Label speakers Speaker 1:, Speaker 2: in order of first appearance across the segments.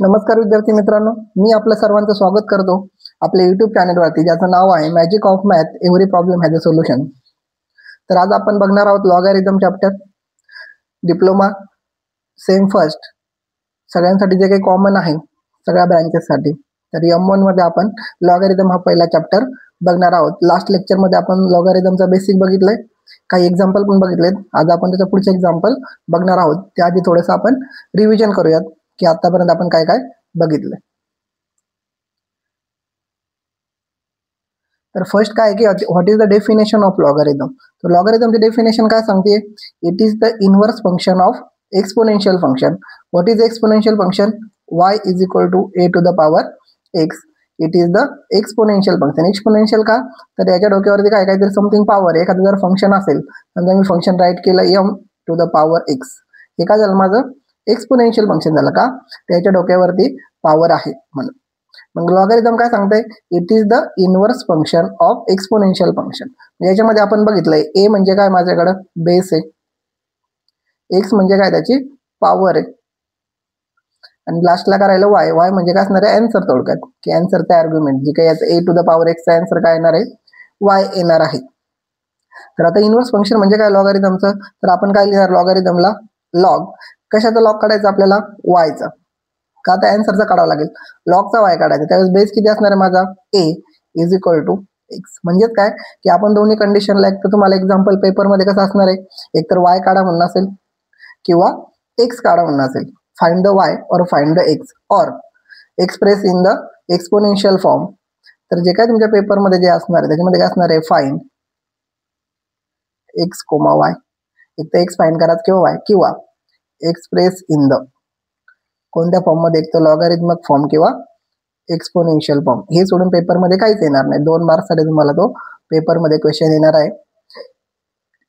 Speaker 1: नमस्कार विद्यार्थी मित्रांनो, मी आपलं सर्वांचं स्वागत करतो आपल्या युट्यूब चॅनलवरती, ज्याचं नाव आहे magic of math, every problem has a solution. तर आज आपण बघणार आहोत logarithm chapter, diploma same first, सगळ्यांसाठी जे काही कॉमन आहे सगळ्या ब्रँचेससाठी. तर M1 मध्ये आपण लॉगॅरिथम हा पहिला चॅप्टर बघणार आहोत. लास्ट लेक्चरमध्ये आपण लॉगॅरिथमचा बेसिक बघितलंय, काही एक्झाम्पल पण बघितलेत. आज आपण त्याच्या पुढचे एक्झाम्पल बघणार आहोत. त्याआधी थोडंसं आपण रिव्हिजन करूयात की आतापर्यंत आपण काय काय बघितलंय. तर फर्स्ट काय की what is the definition of logarithm. तर लॉगॅरिथमची डेफिनेशन काय सांगते? It is the inverse function of exponential function. What is exponential function? y is equal to a to the power x. It is the exponential function. Exponential का? तर याच्या डोक्यावरती काय काहीतरी समथिंग पॉवर, एखादं जर फंक्शन असेल, समजा मी फंक्शन राईट केलं m to the power x, हे काय झालं माझं? एक्सपोनेन्शियल फंक्शन झालं. का? त्याच्या डोक्यावरती पॉवर आहे म्हणून. मग लॉगॅरिथम काय सांगते? It is the inverse function of exponential function. याच्यामध्ये आपण बघितलंय ए म्हणजे काय, माझ्याकडं बेस आहे, एक्स म्हणजे काय, त्याची पॉवर आहे, आणि लास्टला करायला वाय. वाय म्हणजे काय असणार आहे? आन्सर. थोडक्यात की आन्सरचा आर्ग्युमेंट जे काही याचं ए टू द पॉवर एक्सचा आन्सर काय येणार आहे? वाय येणार आहे. तर आता इनवर्स फंक्शन म्हणजे काय लॉगॅरिथमचं? तर आपण काय लिहिणार लॉगॅरिथमला? लॉग. कशाचा लॉग काढायचा आपल्याला? वायचा. का? तर आन्सरचा काढावा लागेल. लॉगचा वाय काढायचा. त्यावेळेस बेस किती असणार आहे माझा? ए इज इक्वल टू एक्स. म्हणजेच काय की आपण दोन्ही कंडिशनला, एक तर तुम्हाला एक्झाम्पल पेपरमध्ये कसं असणार आहे, एक तर वाय काढा म्हणून असेल किंवा एक्स काढा म्हणून असेल. फाइंड द वाय और फाइंड द एक्स और express in the exponential form. तर जे काय तुमच्या पेपरमध्ये जे असणार आहे त्याच्यामध्ये काय असणार आहे? Find x comma y. एक तर एक्स फाइंड करा किंवा वाय, किंवा एक्सप्रेस इन द कोणत्या फॉर्म मध्ये? एक तर लॉगॅरिथमिक फॉर्म किंवा एक्सपोनेन्शियल फॉर्म. हे सोडून पेपरमध्ये काहीच येणार नाही. 2 मार्क्ससाठी तुम्हाला तो पेपरमध्ये क्वेश्चन येणार आहे.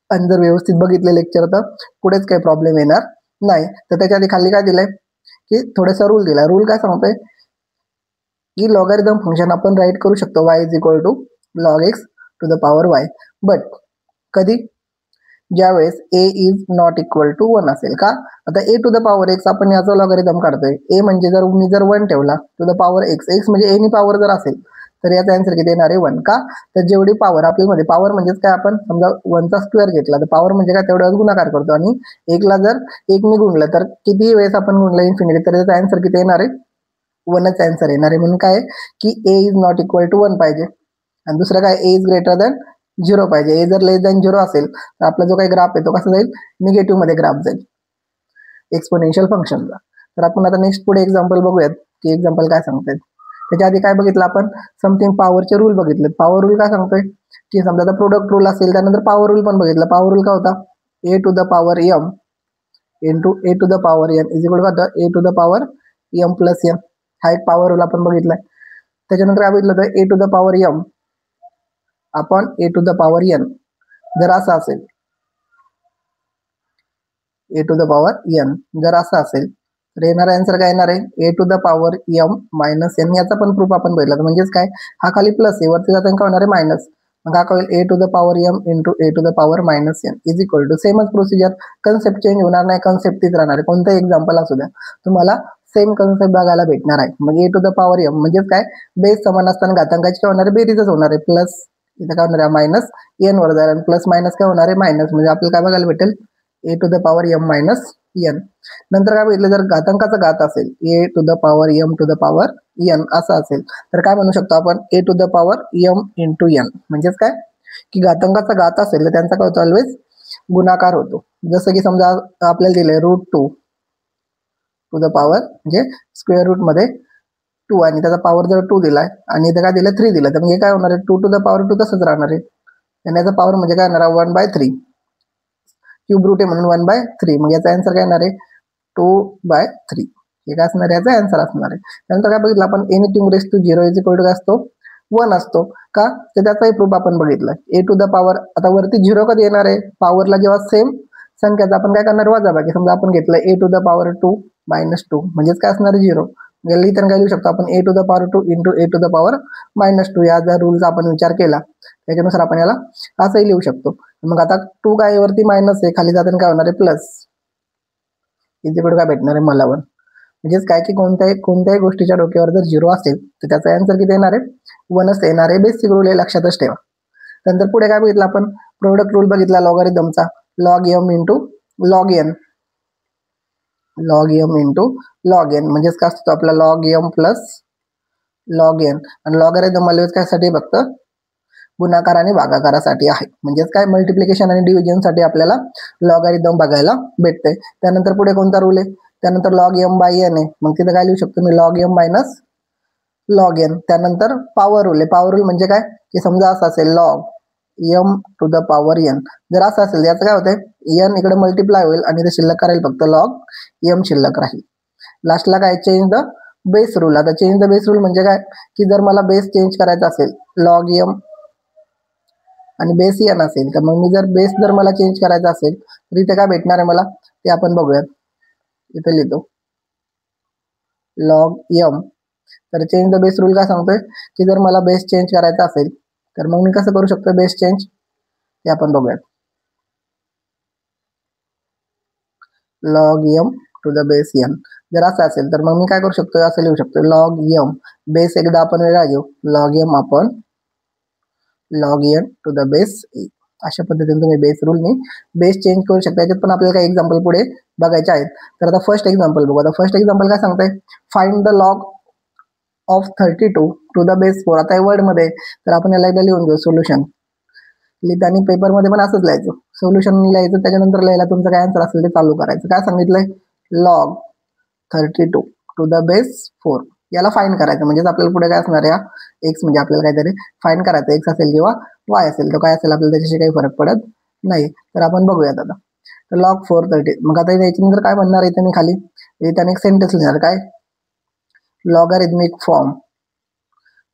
Speaker 1: आणि जर व्यवस्थित बघितले लेक्चर तर पुढेच काही प्रॉब्लेम येणार नाही. तर त्याच्या आधी खाली काय दिलंय की थोडासा रूल दिलाय. रूल काय सांगतोय की लॉगॅरिथम फंक्शन आपण राईट करू शकतो y is equal to log x to the power y. But कधी? ज्यावेळेस a is not equal to 1 असेल. का? आता a to the power x आपण याचा लॉगॅरिथम काढतोय. a म्हणजे जर मी 1 ठेवला टू द पॉवर x म्हणजे a नी पॉवर जर असेल तर याचा आन्सर किती येणार आहे? 1. का? तर जेवढी पॉवर आपल्यामध्ये, पॉवर म्हणजेच काय, आपण समजा 1 चा स्क्वेअर घेतला तर पॉवर म्हणजे काय, तेवढ्याच गुणाकार करतो. आणि 1 ला जर 1 ने गुणलं तर किती वेळेस आपण गुणलं? इन्फिनिटी. तर याचा आन्सर किती येणार आहे? 1च आन्सर येणार आहे. म्हणून काय की a is not equal to 1 पाहिजे. आणि दुसरं काय, a इज ग्रेटर दॅन 0 पाहिजे. ए जर लेस दॅन 0 असेल तर आपला जो काही ग्राफ आहे तो कसा जाईल? निगेटिव्ह मध्ये ग्राफ जाईल एक्सपोनेन्शियल फंक्शनचा. तर आपण आता नेक्स्ट पुढे एक्झाम्पल बघूयात की एक्झाम्पल काय सांगतायत. त्याच्या आधी काय बघितलं आपण? समथिंग पॉवरचे रूल बघितले. पॉवर रूल काय सांगतोय की समजा आता प्रोडक्ट रूल असेल, त्यानंतर पॉवर रूल पण बघितलं. पॉवर रूल काय होता? A to the power m into a to the power n is equal to a to the power m plus n. हा एक पॉवर रूल आपण बघितलाय. त्याच्यानंतर काय बघितलं होतं? ए टू द पॉवर m आपण a to the power n जर असं असेल, a to the power n जर असं असेल तर येणार आन्सर काय येणार आहे? A to the power m minus n. याचा पण प्रूफ आपण बघितला. म्हणजेच काय, हा खाली प्लस आहे, वरती जाताना काय होणार आहे? मायनस. मग हा होईल a to the power m into a to the power minus n is equal to, सेमच प्रोसिजर. कन्सेप्ट चेंज होणार नाही, कन्सेप्ट तीच राहणार आहे. कोणतं एक्झाम्पल असू द्या, तुम्हाला सेम कन्सेप्ट बघायला भेटणार आहे. मग ए टू द पॉवर m म्हणजेच काय, बेस समान असताना घातांकाची काय होणार आहे? बेरीजच होणार आहे. प्लस इथं काय होणार आहे? मायनस n वर जाईल, आणि प्लस मायनस काय होणार आहे? मायनस. म्हणजे आपल्याला काय बघायला भेटेल? A to the power m minus n. नंतर काय बघितलं? जर घातांकाचा घात असेल, a to the power m to the power n असं असेल तर काय म्हणू शकतो आपण? A to the power m into n. म्हणजेच काय की घातांकाचा घात असेल तर त्यांचा काय होतो? ऑलवेज गुणाकार होतो. जसं की समजा आपल्याला दिलंय √2 टू द पॉवर म्हणजे स्क्वेअर रूट मध्ये 2, आणि त्याचा पॉवर जर 2 दिलाय आणि इथं काय दिलं? 3 दिलं, तर म्हणजे काय होणार आहे? 2 टू द पॉवर 2 तसंच राहणार आहे. आणि याचा पॉवर म्हणजे काय येणार? 1/3. क्यूब रूट आहे म्हणून 1/3. मग याचा आन्सर काय येणार आहे? 2/3. हे काय असणार आहे? याचा आन्सर असणार आहे. त्यानंतर काय बघितलं आपण? Anything raise to 0 is equal to काय असतो? 1 असतो. का? तर त्याचाही प्रूफ आपण बघितलाय. ए टू द पॉवर, आता वरती 0 कधी येणार आहे? पॉवरला जेव्हा सेम संख्याचा आपण काय करणार? वजाबाकी. समजा आपण घेतलं ए टू द पॉवर 2 मायनस 2 म्हणजेच काय असणार आहे? 0. लिहिताना काय लिहू शकतो आपण? A to the power 2 into a to the power minus 2. या जर रूलचा आपण विचार केला त्याच्यानुसार आपण याला असंही लिहू शकतो. मग आता 2 काय वरती मायनस आहे, खाली जाताना काय होणार आहे? प्लस. इथे कुठे काय भेटणार आहे? मला 1. म्हणजेच काय की कोणत्याही गोष्टीच्या डोक्यावर जर 0 असेल तर त्याचा आन्सर किती येणार आहे 1च येणार आहे. बेसिक रूल हे लक्षातच ठेवा. त्यानंतर पुढे काय बघितलं आपण प्रोडक्ट रूल बघितला लॉगॅरिथमचा log m into log n log n म्हणजेच काय असतो आपला log m plus log n आणि लॉगॅरिथम मध्ये कायसाठी फक्त गुणाकार आणि भागाकारासाठी आहे. म्हणजेच काय मल्टिप्लिकेशन आणि डिव्हिजन साठी आपल्याला लॉगॅरिथम बघायला भेटते. त्यानंतर पुढे कोणता रूल आहे त्यानंतर लॉग m बाय n आहे. मग तिथे काय लिहू शकतो मी log m minus log n. त्यानंतर पॉवर रूल आहे. पॉवर रूल म्हणजे काय की समजा असं असेल log m to the power n जर असं असेल याचं काय होतंय n इकडे मल्टिप्लाय होईल आणि ते शिल्लक राहील फक्त लॉग m शिल्लक राहील. लास्टला काय चेंज द बेस रूल. आता चेंज द बेस रूल म्हणजे काय की जर मला बेस चेंज करायचा असेल लॉग m आणि बेस n असेल तर मग मी जर मला चेंज करायचा असेल तर इथे काय भेटणार आहे मला ते आपण बघूयात. इथे लिहितो लॉग m. तर चेंज द बेस रूल काय सांगतोय की जर मला बेस चेंज करायचा असेल तर मग मी कसं करू शकतो बेस चेंज ते आपण बघूयात. Log m to the base n जर असं असेल तर मग मी काय करू शकतो असं लिहू शकतो लॉग m बेस एकदा आपण वेगळा घेऊ लॉग m आपण log n to the base a. अशा पद्धतीने तुम्ही बेस रूलने बेस चेंज करू शकता. याच्यात पण आपल्याला काही एक्झाम्पल पुढे बघायचे आहेत. तर आता फर्स्ट एक्झाम्पल बघू. आता फर्स्ट एक्झाम्पल काय सांगताय find the log of 32 to the base 4. आता वर्ड मध्ये तर आपण याला एकदा लिहून घेऊ सोल्युशन लिहिताना पेपरमध्ये पण असंच लिहायचं सोल्युशन लिहायचं त्याच्यानंतर लिहायला तुमचं काय आन्सर असेल ते चालू करायचं. काय सांगितलंय लॉग 32 टू द बेस 4 याला फाइंड करायचं. म्हणजेच आपल्याला पुढे काय असणार या एक्स म्हणजे आपल्याला काहीतरी फाइंड करायचं एक्स असेल किंवा वाय असेल तर काय असेल आपल्याला त्याच्याशी काही फरक पडत नाही. तर आपण बघूयात आता तर लॉग 430. मग आता याच्यानंतर काय म्हणणार इथे मी खाली इथे एक सेंटेन्स लिहिणार काय लॉगॅरिथमिक फॉर्म.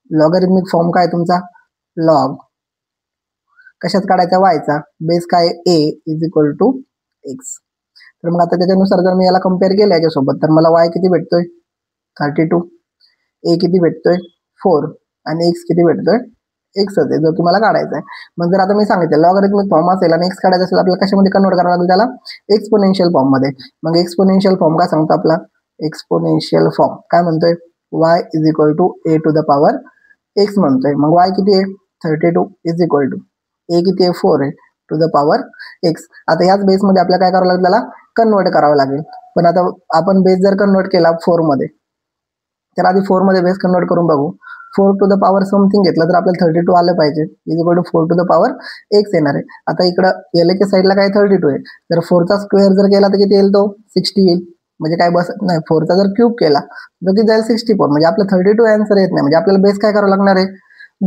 Speaker 1: लॉगॅरिथमिक फॉर्म काय तुमचा लॉग कशात काढायचा वायचा बेस काय a is equal to x. तर मग आता त्याच्यानुसार जर मी याला कम्पेअर केलं याच्यासोबत तर मला y किती भेटतोय 32 a किती भेटतोय 4 आणि x किती भेटतोय x आहे जो की मला काढायचा आहे. मग जर आता मी सांगितलं लॉगॅरिथमिक फॉर्म असेल आणि x काढायचा असेल आपल्याला कशामध्ये कन्वर्ट करावं लागेल त्याला एक्सपोनेन्शियल फॉर्म मध्ये. मग एक्सपोनेन्शियल फॉर्म काय सांगतो आपला एक्सपोनेन्शियल फॉर्म काय म्हणतोय y is equal to a to the power x म्हणतोय. मग y किती आहे 32 इज इक्वल टू a किती आहे 4 आहे टू द पॉवर x. आता याच बेसमध्ये आपल्याला काय करावं लागेल त्याला कन्वर्ट करावं लागेल. पण आता आपण बेस जर कन्वर्ट केला 4 मध्ये तर आधी 4 मध्ये बेस कन्वर्ट करून बघू. 4 टू द पॉवर समथिंग घेतलं तर आपल्याला 32 आलं पाहिजे is equal to 4 to the power x येणार आहे. आता इकडं एल च्या साईडला काय 32 आहे तर 4चा स्क्वेअर जर केला तर किती येईल तो 60 येईल. म्हणजे काय बस नाही 4चा जर क्यूब केला तर किती जाईल 64. म्हणजे आपलं 32 आन्सर येत नाही. म्हणजे आपल्याला बेस काय करावं लागणार आहे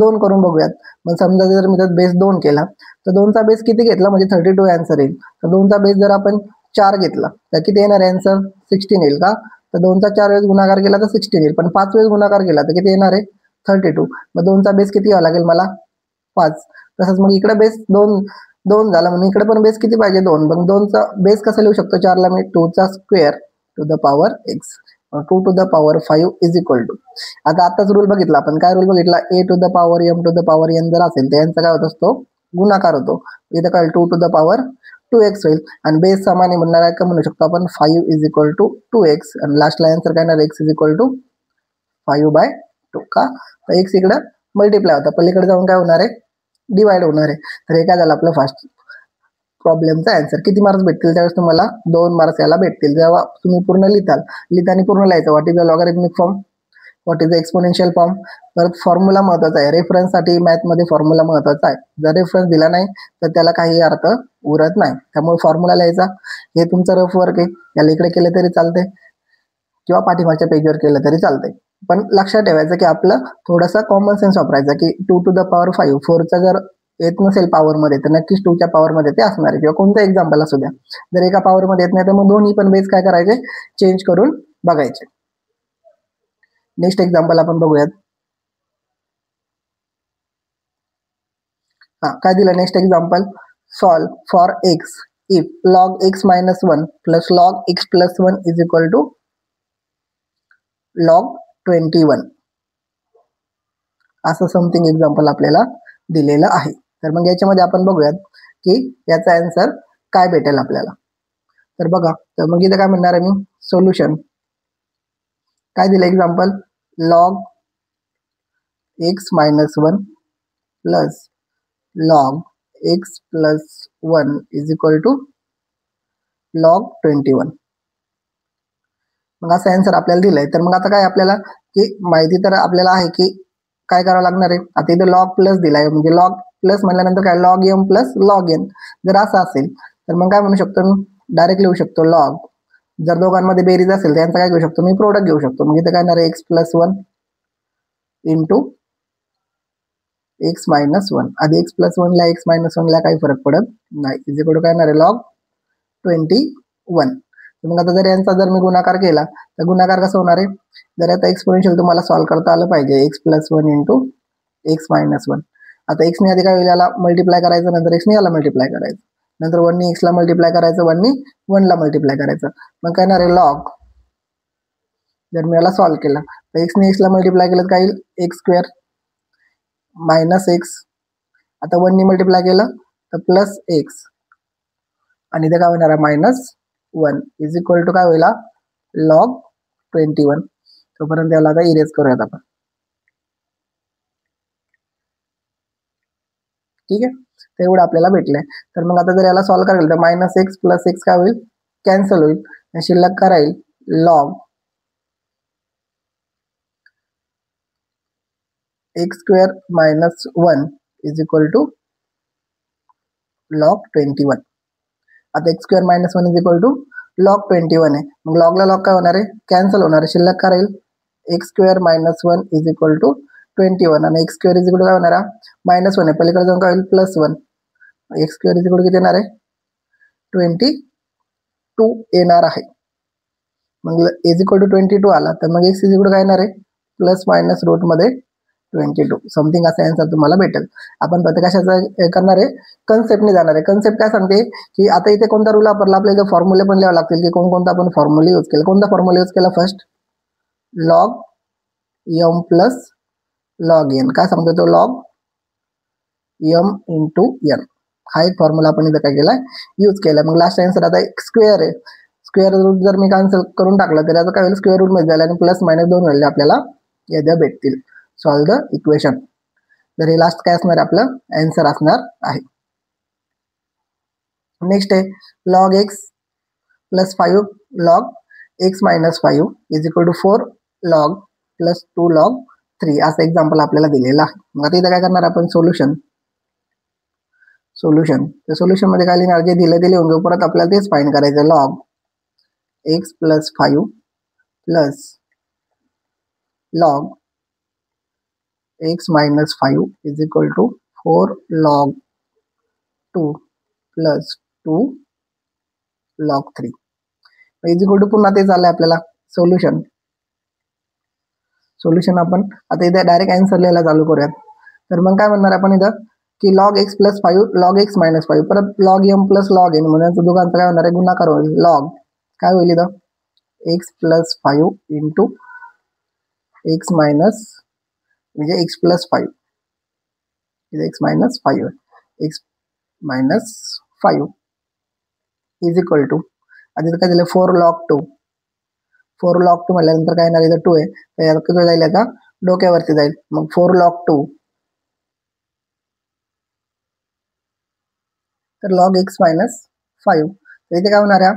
Speaker 1: 2 करून बघूयात. मग समजा जर मी बेस 2 केला तर 2चा बेस किती घेतला म्हणजे 32 आन्सर येईल. तर 2चा बेस जर आपण 4 घेतला तर किती येणार आन्सर 16 येईल का. तर 2चा 4 वेळेस गुणाकार केला तर 16 येईल. पण 5 वेळेस गुणाकार केला तर किती येणार आहे 32. मग 2चा बेस किती घ्यावा लागेल मला 5. तसंच मग इकडे बेस 2 झाला म्हणून इकडे पण बेस किती पाहिजे 2. मग 2चा बेस कसं लिहू शकतो 4ला मी 2चा square to the power x 2 to the power 5 is equal to. आताच रूल बघितला आपण काय रूल बघितला a to the power m to the power n जर असेल तर यांचा काय होत असतो गुणाकार होतो. इथं काय 2 टू द पॉवर 2x होईल आणि बेस समान म्हणणार आहे का म्हणू शकतो आपण 5 इज इक्वल टू 2x आणि लास्टला आन्सर काय येणार x इज इक्वल टू 5/2 का. तर x इकडे मल्टिप्लाय होता पलीकडे जाऊन काय होणार आहे डिवाइड होणार आहे. तर हे काय झालं आपलं फर्स्ट प्रॉब्लेमचा आन्सर. किती मार्क्स भेटतील त्यावेळेस तुम्हाला 2 मार्क्स याला भेटतील. जेव्हा तुम्ही पूर्ण लिहिताना पूर्ण लिहायचं what is the logarithmic form what is the exponential form. परत फॉर्म्युला महत्वाचा आहे रेफरन्ससाठी मॅथमध्ये फॉर्म्युला महत्वाचा आहे. जर रेफरन्स दिला नाही तर त्याला काही अर्थ उरत नाही. त्यामुळे फॉर्म्युला लिहायचा. हे तुमचं रफ वर्क आहे याला इकडे केलं तरी चालते किंवा पाठीमागच्या पेजवर केलं तरी चालतंय. पण लक्षात ठेवायचं की आपलं थोडासा कॉमन सेन्स वापरायचा की 2 टू द पॉवर 5 4चा जर येत नसेल पॉवर मध्ये तर नक्कीच 2च्या पॉवर मध्ये ते असणार आहे किंवा कोणतं एक्झाम्पल असू द्या. जर एका पॉवर मध्ये येत नाही तर मग दोन्ही पण बेस काय करायचे चेंज करून बघायचे. नेक्स्ट एक्झाम्पल आपण बघूयात. काय दिलं next example solve for x if log x minus 1 plus log x plus 1 is equal to log 21. असं समथिंग एक्झाम्पल आपल्याला दिलेलं आहे. तर मग याच्यामध्ये आपण बघूयात की याचा आन्सर काय भेटेल आपल्याला. तर बघा तर मग इथं काय म्हणणार आहे मी सोल्युशन काय दिलं example, log x minus 1 plus log x plus 1 is equal to log 21. मग असं आन्सर आपल्याला दिलंय. तर मग आता काय आपल्याला की माहिती तर आपल्याला आहे की काय करावं लागणार आहे. आता इथे लॉग प्लस दिलाय, म्हणजे लॉग प्लस म्हणल्यानंतर काय log m plus log n. जर असं असेल तर मग काय म्हणू शकतो मी, डायरेक्ट लिहू शकतो लॉग. जर दोघांमध्ये बेरीज असेल त्यांचा काय घेऊ शकतो मी, प्रोडक्ट घेऊ शकतो. मग इथे काय येणार आहे x plus 1 into x minus 1. आधी एक्स प्लस 1 ला एक्स मायनस 1 ला काही फरक पडत नाही. इथे कुठं काय येणार आहे लॉग 21. मग आता जर यांचा जर मी गुणाकार केला तर गुणाकार कसा होणार आहे, जर आता एक्सपोनेन्शियल तुम्हाला सॉल्व्ह करता आलं पाहिजे. X plus 1 into x minus 1. आता एक्सने आधी काय होईल, याला मल्टिप्लाय करायचं, नंतर एक्सने याला मल्टिप्लाय करायचं, नंतर 1 एक्सला मल्टिप्लाय करायचं, 1 1ला मल्टिप्लाय करायचं. मग काय येणार आहे लॉग. जर मी याला सॉल्व्ह केला तर एक्सने एक्सला मल्टिप्लाय केलं काय येईल, एक्स स्क्वेअर मायनस एक्स. आता 1 मल्टिप्लाय केलं तर प्लस एक्स, आणि इथे काय होणार आहे मायनस 1 इज इक्वल टू काय होईल लॉग 21. तोपर्यंत याला आता इरेज करूयात आपण. ठीक आहे, तेवढं आपल्याला भेटलंय. तर मग आता जर याला सॉल्व्ह करायला तर मायनस एक्स प्लस एक्स काय होईल, कॅन्सल होईल, शिल्लक काय राहील log x square minus 1 is equal to log 21. आता x square minus 1 is equal to log 21 आहे. मग लॉगला लॉग काय होणार आहे, कॅन्सल होणार आहे, शिल्लक काय राहील x square minus 1 is equal to 21. आणि x square is equal to काय होणार आहे, मायनस 1 आहे, पलीकडे जाऊन काय होईल plus 1. X square is equal to किती येणार आहे 22 येणार आहे. मग इज इक्वल टू 22 आला तर मग एक्स इज इक्वल टू काय येणार आहे प्लस मायनस रूट मध्ये 22 समथिंग असा आन्सर तुम्हाला भेटेल. आपण प्रत्येकाशाचा करणार आहे, कन्सेप्टने जाणार आहे. कन्सेप्ट काय सांगते की आता इथे कोणता रूल वापरला, आपल्याला फॉर्म्युले पण लिहावे लागतील की कोणकोणता आपण फॉर्म्युला यूज केला. कोणता फॉर्म्युला यूज केला, first log m plus log n. काय सांगतो तो, लॉग एम इंटू एन. हा एक फॉर्म्युला आपण इथं काय केलाय, यूज केलाय. मग लास्ट आन्सर आता एक स्क्वेअर आहे, स्क्वेअर रूट जर मी कॅन्सल करून टाकलं तर आता काय होईल, स्क्वेअर रूट मध्ये जाईल आणि प्लस मायनस 2 व्हॅल्यू आपल्याला याद्या भेटतील. Solve the equation. तर हे लास्ट काय असणार आपलं आन्सर असणार आहे. नेक्स्ट आहे log x plus 5 log x minus 5 is equal to 4 log plus 2 log 3. असं एक्झाम्पल आपल्याला दिलेलं आहे. मग आता इथं काय करणार आपण, सोल्युशन. तर सोल्युशन मध्ये काय लिहिणार, जे दिले होंगे परत आपल्याला तेच फाइंड करायचं. Log x plus 5 plus log x minus 5 is equal to 4 log 2 plus 2 log 3 is equal to पुन्हा ते चाललंय आपल्याला सोल्युशन आपण आता इथे डायरेक्ट आन्सर लिहायला चालू करूयात. तर मग काय म्हणणार आपण इथं की log x plus 5 log x minus 5 परत log m plus log n, म्हणून दोघांचं काय होणार आहे, गुणाकार होईल. लॉग काय होईल इथं x plus 5 into x minus म्हणजे x plus 5 x minus 5 x minus 5 is equal to आधी काय दिलं 4 लॉग 2. 4 लॉग 2 म्हटल्यानंतर काय येणार, इथं 2 आहे तर याला किती जाईल, आता डोक्यावरती जाईल. मग 4 लॉग 2 तर लॉग एक्स मायनस 5. तर इथे काय होणार आहे,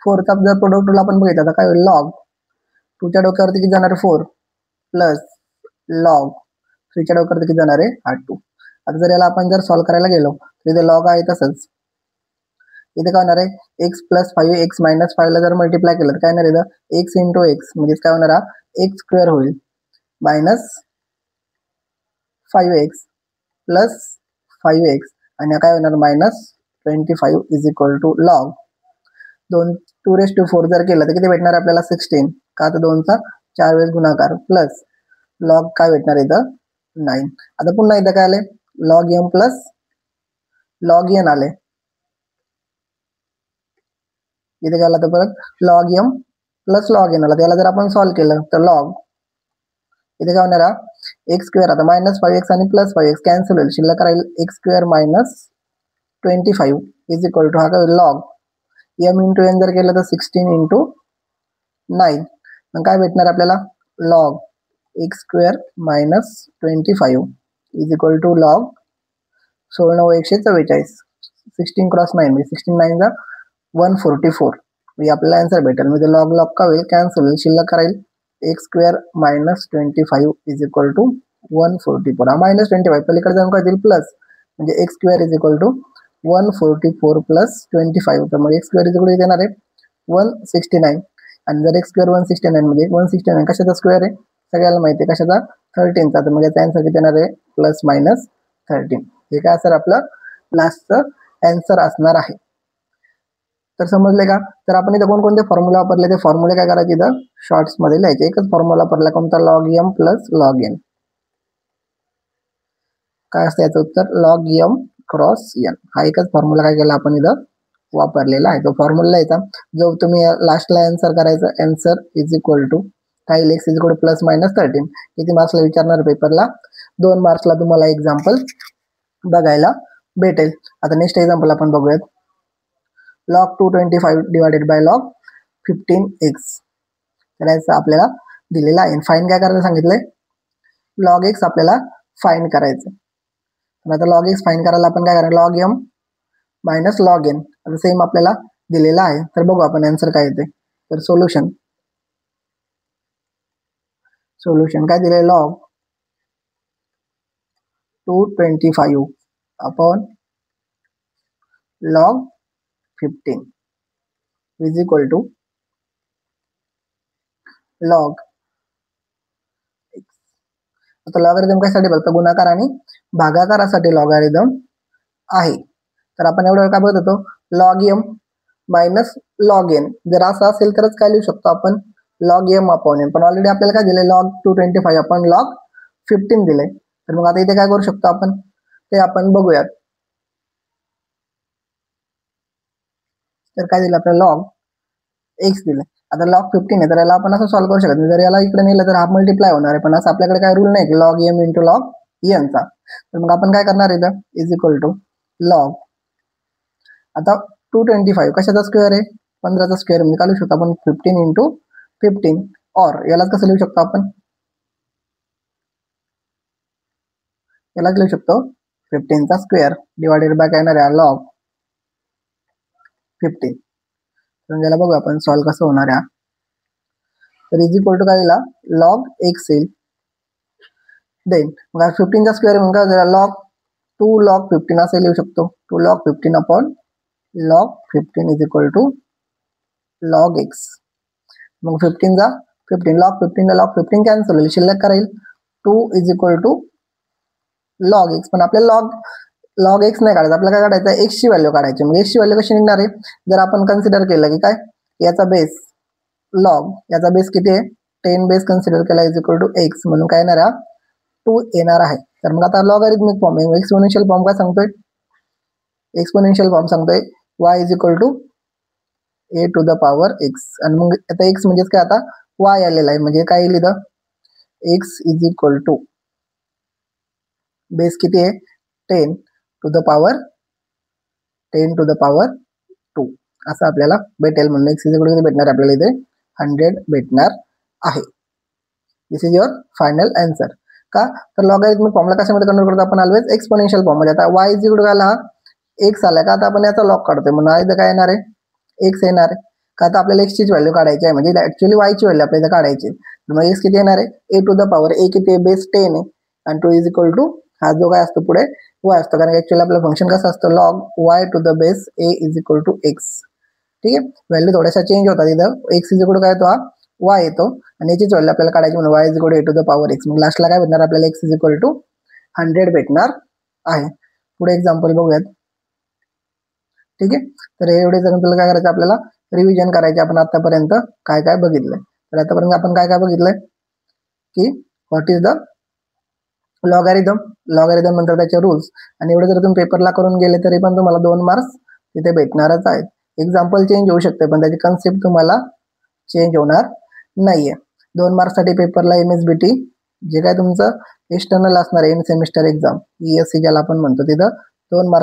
Speaker 1: 4चा जर प्रोडक्ट आपण बघितलं तर काय होईल, लॉग 2च्या डोक्यावरती किती जाणार 4 प्लस लॉग 3च्या डोक्यावरती किती जाणार आहे 2. आता जर याला आपण जर सॉल्व्ह करायला गेलो तर इथे लॉग आहे तसंच. इथे काय होणार आहे एक्स प्लस 5 एक्स मायनस 5 ला जर मल्टिप्लाय केलं तर काय होणार इथं एक्स इंटू एक्स म्हणजे काय होणार एक्स स्क्वेअर होईल मायनस 5x प्लस 5x आणि काय होणार minus 25 is equal to log 2 जर केलं तर किती भेटणार आपल्याला 16. का तर 2चा 4 वेळेस गुणाकार प्लस लॉग काय भेटणार इथं 9. आता पुन्हा इथं काय आले log m plus log n आले. इथे काय आला तर परत log m plus log n आला. त्याला जर आपण सॉल्व्ह केलं तर लॉग इथे काय होणार एक्स स्क्वेअर, आता मायनस 5x आणि प्लस 5x कॅन्सल होईल, शिल्लक राहील x square minus 25 is equal to हा काय लॉग एम इंटू एन जर केलं तर 16 इंटू 9 मग काय भेटणार आपल्याला, log x square minus 25 is equal to log 16,144. 16 cross 9 म्हणजे 16 9 जा 144. म्हणजे आपल्याला आन्सर भेटेल. म्हणजे लॉग लॉग का होईल, कॅन्सल होईल, शिल्लक राहील x square minus 25 is equal to 144. हा मायनस 25 पलीकडे जाऊन काय देईल, प्लस, म्हणजे x square is equal to 144 plus 25. तर मग एक्स स्क्वेअर इज इक्वल येणार आहे 169. आणि जर एक्स स्क्वेअर 169 म्हणजे 169 कशाचा स्क्वेअर आहे, सगळ्याला माहिती आहे कशाचा, 13चा. तर मग याचा आन्सर किती येणार आहे, प्लस मायनस 13. हे काय असणार आपलं लास्टचं आन्सर असणार आहे. तर समजले का. तर आपण इथं कोणकोणते फॉर्म्युला वापरले, ते फॉर्म्युले काय करायचे, इथं शॉर्ट्स मध्ये लिहायचे. एकच फॉर्म्युला वापरला कोणता, log m plus log n. काय असतं याचं उत्तर, लॉग एम क्रॉस एन. हा एकच फॉर्म्युला काय केला आपण इथं वापरलेला आहे. तो फॉर्म्युला याचा जो तुम्ही लास्टला आन्सर करायचा, आन्सर इज इक्वल टू काय, x is equal plus minus 13. किती मार्क्सला विचारणार पेपरला, 2 मार्क्सला तुम्हाला एक्झाम्पल बघायला भेटेल. आता नेक्स्ट एक्झाम्पल आपण बघूयात. Log 225 divided by log 15x. तर याचं आपल्याला दिलेला आहे. फाईन काय करायला सांगितलंय, लॉग एक्स आपल्याला फाईन करायचं. आता लॉग एक्स फाईन करायला आपण काय करायचं, log m minus log n. आता सेम आपल्याला दिलेला आहे. तर बघू आपण आन्सर काय येते. तर सोल्युशन काय दिले, log 225 upon log 15 is equal to log x. आता लॉगॅरिथम कशासाठी बघतो, गुणाकार आणि भागाकारासाठी लॉगॅरिथम आहे. तर आपण एवढं काय बघत होतो, log m minus log n. जर असं असेल तरच काय लिहू शकतो आपण, लॉग एम अपॉन एन. पण ऑलरेडी आपल्याला काय दिले, लॉग 225 आपण लॉग 15 दिले. तर मग आता इथे काय करू शकतो आपण, ते आपण बघूयात. तर काय दिलं आपल्याला, लॉग एक्स दिलं. आता लॉग 15 आहे, तर याला आपण असं सॉल्व्ह करू शकत नाही. जर याला इकडे नेलं तर हा मल्टिप्लाय होणार आहे. पण असं आपल्याकडे काय रूल नाही की लॉग एम इंटू लॉग एनचा. तर मग आपण काय करणार इथं, इज इक्वल टू लॉग, आता 225 कशाचा स्क्वेअर आहे, 15चा स्क्वेअर. म्हणजे काय लिहू शकतो आपण, 15 इंटू 15. और यालाच कसं लिहू शकतो आपण, यालाच लिहू शकतो 15चा स्क्वेअर डिवायडेड बाय काय येणार आहे, लॉग 15. तर याला बघू आपण सॉल्व्ह कसं होणार आहे. तर इज इक्वल टू काय, लॉग एक्स येईल. देन मग 15चा स्क्वेअर म्हणजे काय, लॉग 2 लॉग 15 असं लिहू शकतो. 2 log 15 upon log 15 is equal to log x. मग 15 जा 15, लॉग 15 लॉग 15 कॅन्सल होईल, शिल्लक करायला 2 is equal to log x. पण आपल्याला लॉग एक्स नाही काढायचं, आपल्याला काय काढायचं, एक्सची व्हॅल्यू काढायची. मग एक्सची व्हॅल्यू कशी निघणार आहे, जर आपण कन्सिडर केलं की काय, याचा बेस लॉग, याचा बेस किती आहे 10 बेस कन्सिडर केला इज इक्वल टू एक्स. म्हणून काय येणार आहे 2 येणार आहे. तर मग आता लॉगॅरिथमिक फॉर्म, एक्सपोनेन्शियल फॉर्म काय सांगतोय, एक्सपोनेन्शियल फॉर्म सांगतोय y is equal to a to the power x. आणि मग आता x म्हणजेच काय, आता y आलेला आहे. म्हणजे काय येईल इथं, x is equal to base किती आहे 10 टू द पॉवर 2 असं आपल्याला भेटेल. म्हणून एक्स इज इक्वल टू भेटणार आपल्याला इथे 100 भेटणार आहे. दिस इज युअर फायनल आन्सर. का, तर लॉगॅरिथमिक फॉर्मला कशामध्ये कन्वर्ट करतो आपण, ऑलवेज एक्सपोनेन्शियल फॉर्म मध्ये. आता y इज इक्वल टू काय, हा एक्स आलाय का, आता आपण याचा लॉग काढतोय. म्हणून इथं काय येणार आहे, एक्स येणार आहे. का, आता आपल्याला एक्सची व्हॅल्यू काढायची आहे, म्हणजे ऍक्च्युअली वाय ची व्हॅल्यू आपल्याला काढायची. मग एक्स किती येणार आहे, a to the power a किती आहे, बेस 10 आहे. आणि 2 इज इक्वल टू हा जो काय असतो पुढे y असतो. कारण ऍक्च्युअली आपलं फंक्शन कसं असतं, log y to the base a is equal to x. ठीक आहे, व्हॅल्यू थोड्याशा चेंज होतात. इथं एक्स इज इक्वल टू काय येतो, हा y येतो. आणि याचीच व्हॅल्यू आपल्याला काढायची म्हणून y is equal to a to the power x. मग लास्टला काय भेटणार आपल्याला, x इज इक्वल टू 100 भेटणार आहे. पुढे एक्झाम्पल बघूयात. ठीक आहे, तर एवढे एक्झाम्पल काय करायचं, आपल्याला रिव्हिजन करायचे. आपण आतापर्यंत काय काय बघितलंय. तर आतापर्यंत आपण काय काय बघितलंय की what is the logarithm, logarithm नंतर त्याचे रूल्स. आणि एवढे जर तुम्ही पेपरला करून गेले तरी पण तुम्हाला 2 मार्क्स तिथे भेटणारच आहेत. एक्झाम्पल चेंज होऊ शकते पण त्याची कन्सेप्ट तुम्हाला चेंज होणार नाहीये. 2 मार्क्ससाठी पेपरला MSBT जे काय तुमचं एक्सटर्नल असणार आहे, इन सेमिस्टर एक्झाम ESC ज्याला आपण म्हणतो, तिथं 2 मार्क्स